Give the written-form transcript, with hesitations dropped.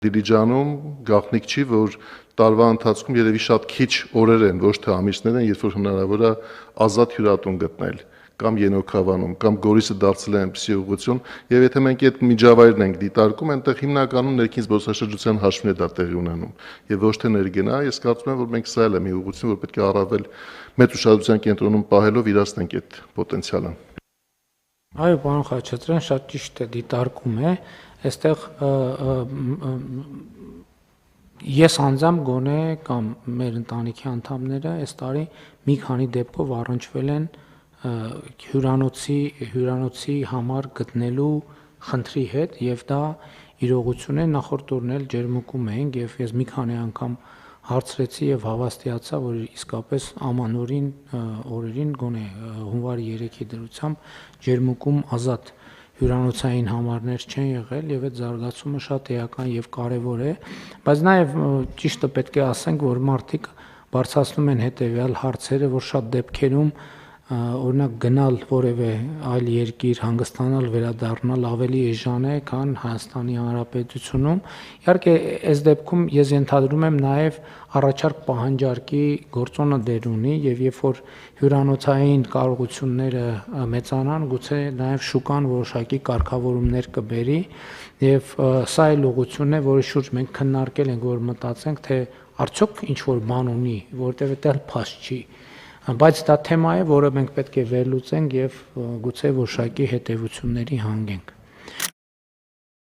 Դիլիջանում գաղտնիք չի, որ տարվա ընթացքում երևի շատ քիչ օրեր են, ոչ թե ամիսներ են, երբ որ հնարավոր է ազատ հյուրատուն գտնել կամ Ենոքավանում, կամ Գորիսը դարձել է այնպիսի ուղղություն, եւ եթե մենք այդ միջավայրն ենք դիտարկում, այնտեղ հիմնականում ներքին զբոսաշրջության հաշվին է դա տեղի ունենում, եւ ոչ թե ներգնա, ես կարծում եմ, որ մենք սա էլ է մի ուղղություն, որ պետք է առավել մեծ ուշադրության կենտրոնում պահելով իրացնենք այդ պոտենցիալը։ Այո, պարոն Խաչատրյան, շատ ճիշտ է դիտարկում է, այստեղ ես անձամբ գոնե կամ մեր ընտանիքի անդամները այս տարի մի քանի դեպքով առնչվել են հյուրանոցի համար գտնելու խնդրի հետ եւ դա իրողություն է, նախորդ օրն էլ ջերմուկում էինք եւ ես մի քանի անգամ հարցրեցի եւ հավաստիացա, որ իսկապես ամանորին օրերին գոնե հունվարի 3-ի դրությամբ ջերմուկում ազատ հյուրանոցային համարներ չեն եղել եւ այդ զարգացումը շատ էական եւ կարեւոր է, բայց նաեւ ճիշտը պետք է ասենք, որ մարդիկ բարձրացնում են հետեւյալ հարցերը, որ շատ դեպքերում օրինակ գնալ որևէ այլ երկիր, հանգստանալ, վերադառնալ ավելի էժան է, քան Հայաստանի Հանրապետությունում։ Իհարկե, այս դեպքում ես ենթադրում եմ նաև առաջարկ պահանջարկի գործոնը դեր ունի եւ երբ որ հյուրանոցային կարողությունները մեծանան, գուցե նաև շուկան որոշակի կարգավորումներ կբերի եւ սա էլ ուղղությունն է, որի շուրջ մենք քննարկել ենք, որ մտածենք, թե արդյոք ինչ որ բան ունի, որտեղ այդտեղ փաստ չի։ Բայց դա թեմա է, որը մենք պետք է վերլուծենք եւ գուցե որոշակի հետեւությունների հանգենք։